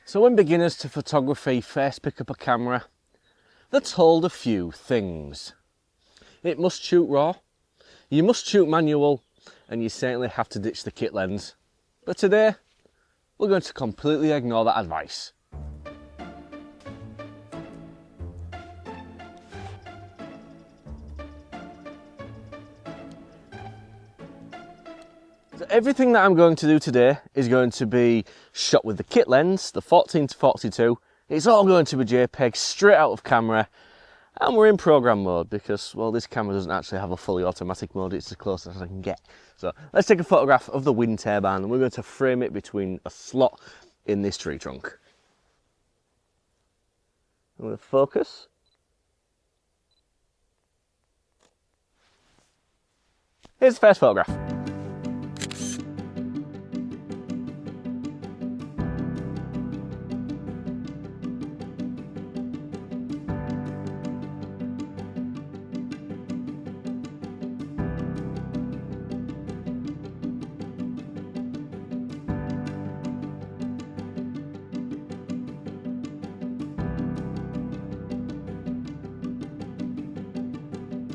So when beginners to photography first pick up a camera, they're told a few things. It must shoot raw, you must shoot manual, and you certainly have to ditch the kit lens. But today, we're going to completely ignore that advice. So everything that I'm going to do today is going to be shot with the kit lens, the 14-42. It's all going to be JPEG straight out of camera, and we're in program mode because, well, this camera doesn't actually have a fully automatic mode. It's as close as I can get. So let's take a photograph of the wind turbine and we're going to frame it between a slot in this tree trunk. I'm going to focus. Here's the first photograph.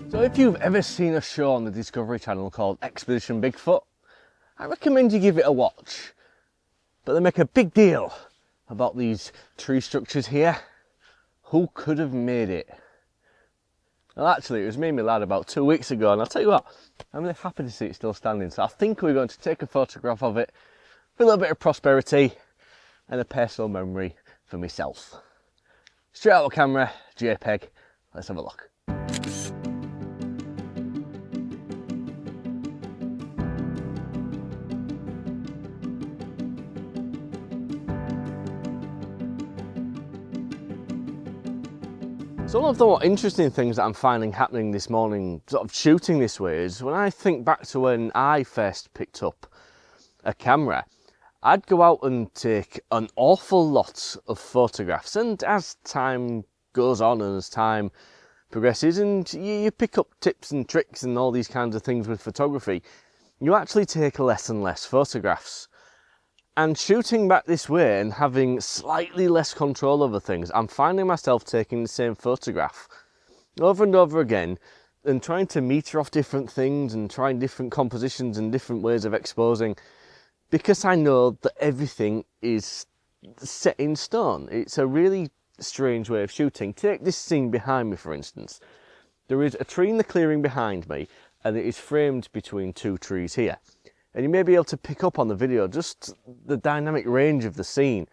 So if you've ever seen a show on the Discovery Channel called Expedition Bigfoot, I recommend you give it a watch. But they make a big deal about these tree structures here. Who could have made it? Well, actually, it was me and my lad about 2 weeks ago, and I'll tell you what, I'm really happy to see it still standing. So I think we're going to take a photograph of it with a little bit of prosperity and a personal memory for myself. Straight out of camera, JPEG. Let's have a look. So one of the more interesting things that I'm finding happening this morning, sort of shooting this way, is when I think back to when I first picked up a camera, I'd go out and take an awful lot of photographs, and as time goes on and as time progresses and you pick up tips and tricks and all these kinds of things with photography, you actually take less and less photographs. And shooting back this way and having slightly less control over things, I'm finding myself taking the same photograph over and over again and trying to meter off different things and trying different compositions and different ways of exposing, because I know that everything is set in stone. It's a really strange way of shooting. Take this scene behind me, for instance. There is a tree in the clearing behind me and it is framed between two trees here. And you may be able to pick up on the video just the dynamic range of the scene.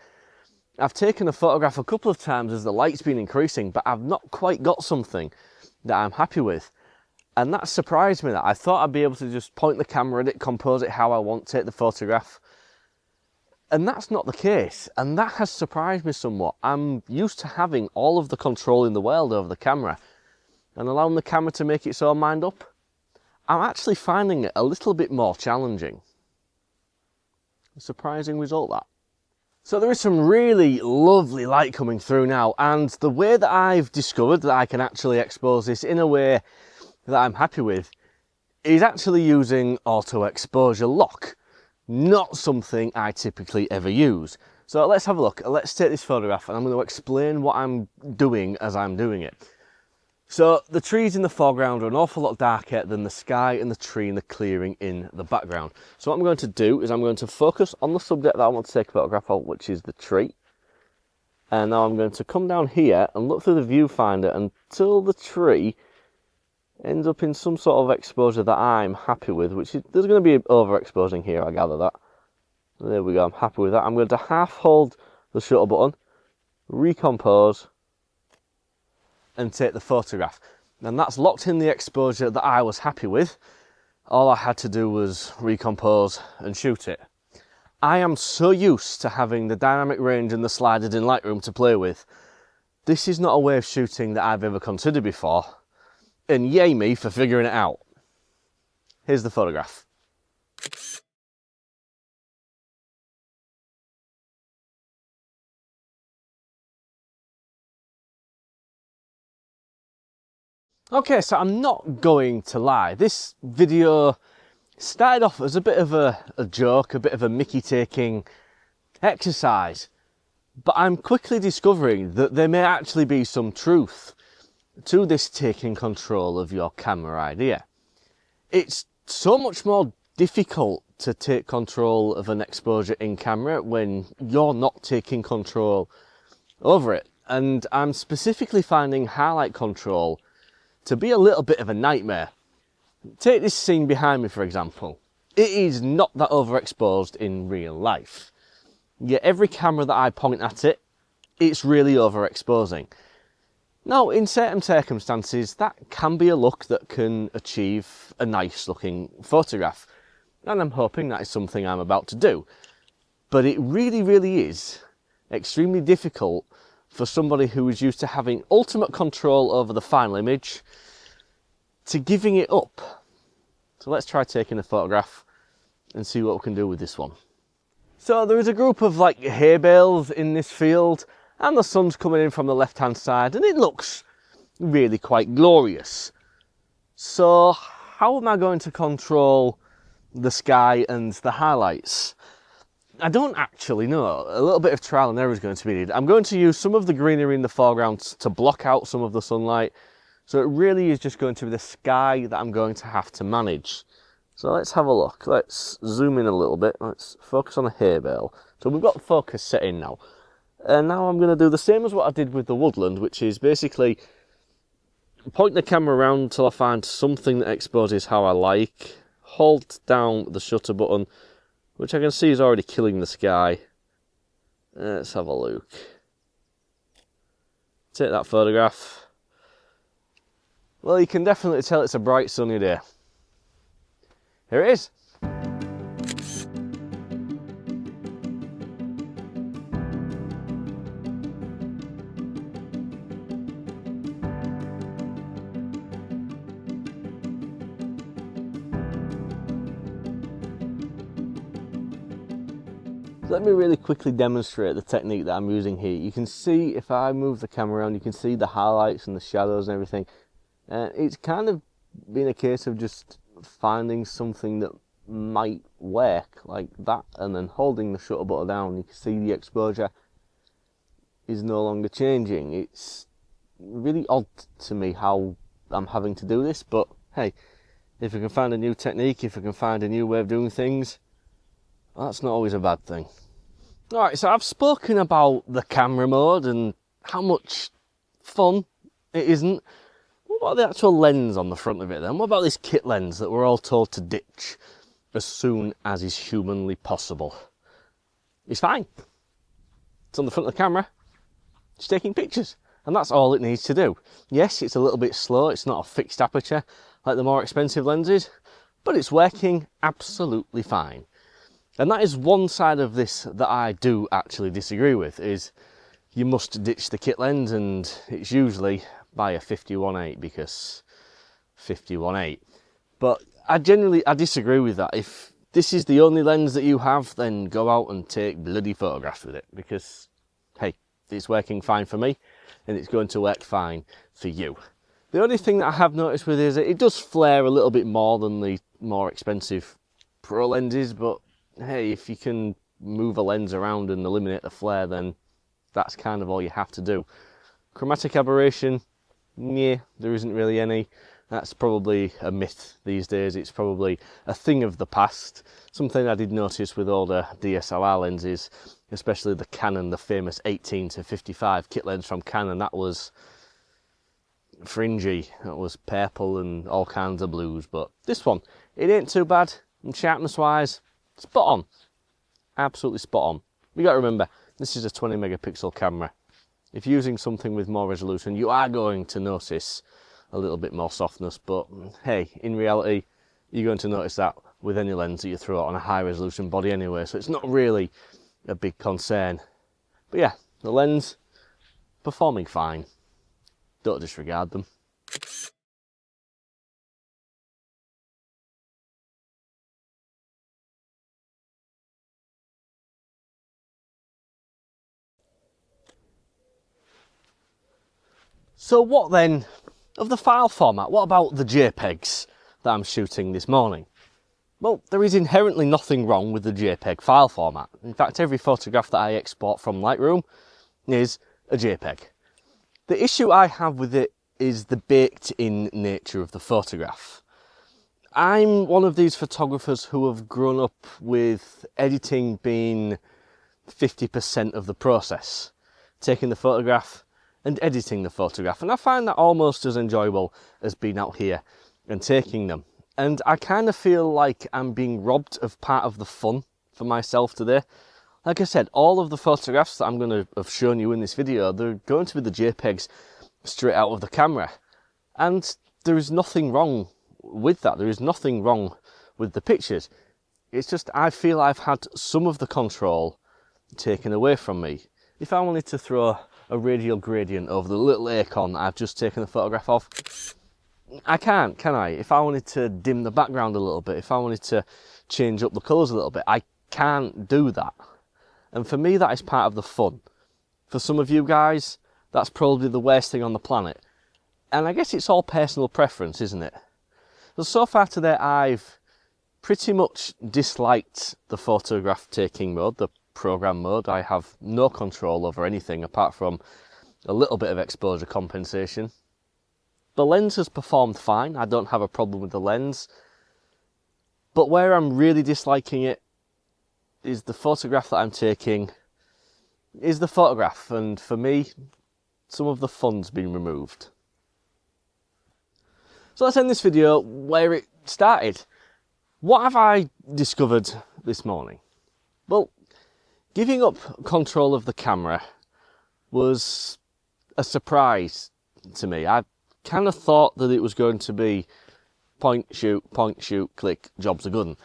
I've taken a photograph a couple of times as the light's been increasing, but I've not quite got something that I'm happy with. And that surprised me. That I thought I'd be able to just point the camera at it, compose it how I want, take the photograph. And that's not the case. And that has surprised me somewhat. I'm used to having all of the control in the world over the camera and allowing the camera to make its own mind up. I'm actually finding it a little bit more challenging. A surprising result, that. So there is some really lovely light coming through now, and the way that I've discovered that I can actually expose this in a way that I'm happy with is actually using auto exposure lock, not something I typically ever use. So let's have a look. Let's take this photograph and I'm going to explain what I'm doing as I'm doing it. So the trees in the foreground are an awful lot darker than the sky and the tree in the clearing in the background. So what I'm going to do is I'm going to focus on the subject that I want to take a photograph of, which is the tree. And now I'm going to come down here and look through the viewfinder until the tree ends up in some sort of exposure that I'm happy with, which is, there's going to be overexposing here, I gather that. There we go, I'm happy with that. I'm going to half hold the shutter button, recompose, and take the photograph. And that's locked in the exposure that I was happy with. All I had to do was recompose and shoot it. I am so used to having the dynamic range and the sliders in Lightroom to play with. This is not a way of shooting that I've ever considered before, and yay me for figuring it out. Here's the photograph. Okay, so I'm not going to lie. This video started off as a bit of a joke, a bit of a mickey taking exercise. But I'm quickly discovering that there may actually be some truth to this taking control of your camera idea. It's so much more difficult to take control of an exposure in camera when you're not taking control over it. And I'm specifically finding highlight control to be a little bit of a nightmare. Take this scene behind me, for example. It is not that overexposed in real life. Yet every camera that I point at it, it's really overexposing. Now, in certain circumstances, that can be a look that can achieve a nice looking photograph. And I'm hoping that is something I'm about to do. But it really, really is extremely difficult for somebody who is used to having ultimate control over the final image to giving it up. So let's try taking a photograph and see what we can do with this one. So there is a group of like hay bales in this field, and the sun's coming in from the left hand side, and it looks really quite glorious. So how am I going to control the sky and the highlights? I don't actually know. A little bit of trial and error is going to be needed. I'm going to use some of the greenery in the foreground to block out some of the sunlight. So it really is just going to be the sky that I'm going to have to manage. So let's have a look. Let's zoom in a little bit. Let's focus on a hay bale. So we've got focus set in now. And now I'm going to do the same as what I did with the woodland, which is basically point the camera around till I find something that exposes how I like. Hold down the shutter button, which I can see is already killing the sky. Let's have a look. Take that photograph. Well, you can definitely tell it's a bright sunny day. Here it is. Let me really quickly demonstrate the technique that I'm using here. You can see if I move the camera around, you can see the highlights and the shadows and everything. It's kind of been a case of just finding something that might work like that, and then holding the shutter button down, you can see the exposure is no longer changing. It's really odd to me how I'm having to do this, but hey, if I can find a new technique, if I can find a new way of doing things, that's not always a bad thing. Alright, so I've spoken about the camera mode and how much fun it isn't. What about the actual lens on the front of it then? What about this kit lens that we're all told to ditch as soon as is humanly possible? It's fine. It's on the front of the camera. It's taking pictures. And that's all it needs to do. Yes, it's a little bit slow. It's not a fixed aperture like the more expensive lenses, but it's working absolutely fine. And that is one side of this that I do actually disagree with, is you must ditch the kit lens, and it's usually buy a 51.8 because 51.8. But I disagree with that. If this is the only lens that you have, then go out and take bloody photographs with it, because hey, it's working fine for me and it's going to work fine for you. The only thing that I have noticed with it is that it does flare a little bit more than the more expensive pro lenses, but hey, if you can move a lens around and eliminate the flare, then that's kind of all you have to do. Chromatic aberration, yeah, there isn't really any. That's probably a myth these days. It's probably a thing of the past. Something I did notice with all the DSLR lenses, especially the Canon, the famous 18-55 kit lens from Canon, that was fringy. That was purple and all kinds of blues. But this one, it ain't too bad. And sharpness wise, spot on. Absolutely spot on. You got to remember, this is a 20 megapixel camera. If you're using something with more resolution, you are going to notice a little bit more softness, but hey, in reality, you're going to notice that with any lens that you throw out on a high resolution body anyway, so it's not really a big concern. But yeah, the lens, performing fine. Don't disregard them. So what then of the file format? What about the JPEGs that I'm shooting this morning? Well, there is inherently nothing wrong with the JPEG file format. In fact, every photograph that I export from Lightroom is a JPEG. The issue I have with it is the baked-in nature of the photograph. I'm one of these photographers who have grown up with editing being 50% of the process. Taking the photograph and editing the photograph. And I find that almost as enjoyable as being out here and taking them. And I kind of feel like I'm being robbed of part of the fun for myself today. Like I said, all of the photographs that I'm going to have shown you in this video, they're going to be the JPEGs straight out of the camera. And there is nothing wrong with that. There is nothing wrong with the pictures. It's just I feel I've had some of the control taken away from me. If I wanted to throw a radial gradient over the little acorn that I've just taken a photograph of, I can't, can I? If I wanted to dim the background a little bit, if I wanted to change up the colours a little bit, I can't do that. And for me, that is part of the fun. For some of you guys, that's probably the worst thing on the planet. And I guess it's all personal preference, isn't it? So far today, I've pretty much disliked the photograph taking mode, the program mode. I have no control over anything apart from a little bit of exposure compensation. The lens has performed fine. I don't have a problem with the lens. But where I'm really disliking it is the photograph that I'm taking is the photograph, and for me, some of the fun's been removed. So let's end this video where it started. What have I discovered this morning? Well, giving up control of the camera was a surprise to me. I kind of thought that it was going to be point, shoot, click, jobs are good.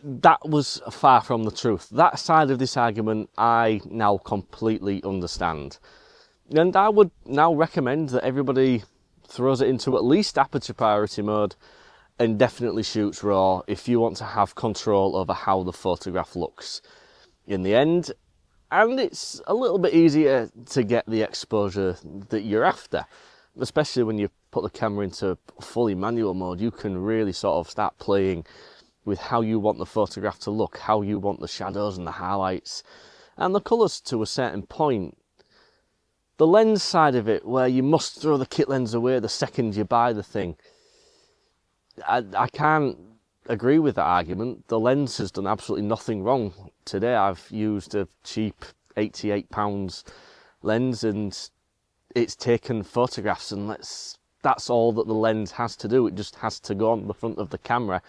That was far from the truth. That side of this argument I now completely understand. And I would now recommend that everybody throws it into at least aperture priority mode and definitely shoots RAW if you want to have control over how the photograph looks in the end. And it's a little bit easier to get the exposure that you're after. Especially when you put the camera into fully manual mode, you can really sort of start playing with how you want the photograph to look, how you want the shadows and the highlights and the colours to a certain point. The lens side of it, where you must throw the kit lens away the second you buy the thing, I can't agree with that argument. The lens has done absolutely nothing wrong. Today I've used a cheap £88 lens and it's taken photographs, and that's all that the lens has to do. It just has to go on the front of the camera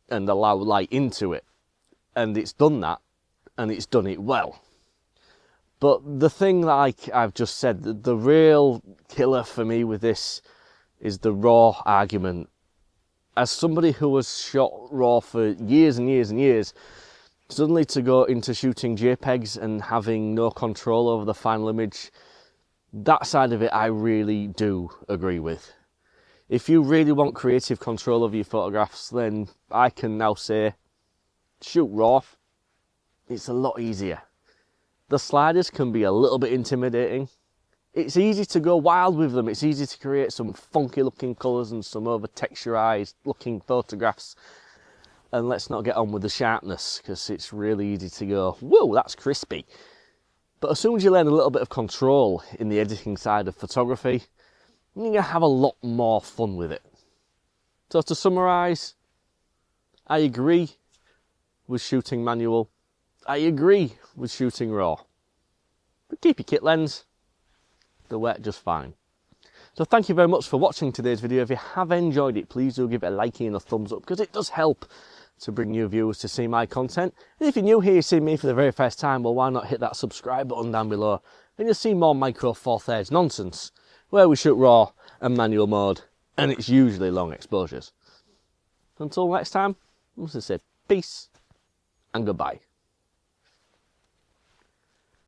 and allow light into it, and it's done that, and it's done it well. But the thing like I've just said, the real killer for me with this is the RAW argument. As somebody who has shot RAW for years and years and years, suddenly to go into shooting JPEGs and having no control over the final image, that side of it I really do agree with. If you really want creative control of your photographs, then I can now say, shoot RAW. It's a lot easier. The sliders can be a little bit intimidating. It's easy to go wild with them. It's easy to create some funky looking colours and some over texturised looking photographs. And let's not get on with the sharpness, because it's really easy to go, whoa, that's crispy. But as soon as you learn a little bit of control in the editing side of photography, you're going to have a lot more fun with it. So to summarise, I agree with shooting manual. I agree with shooting RAW. But keep your kit lens. They'll work just fine. So thank you very much for watching today's video. If you have enjoyed it, please do give it a like and a thumbs up, because it does help to bring new viewers to see my content. And if you're new here, you see me for the very first time, well, why not hit that subscribe button down below, and you'll see more Micro Four Thirds nonsense, where we shoot RAW and manual mode, and it's usually long exposures. Until next time, I'm just going to say peace and goodbye.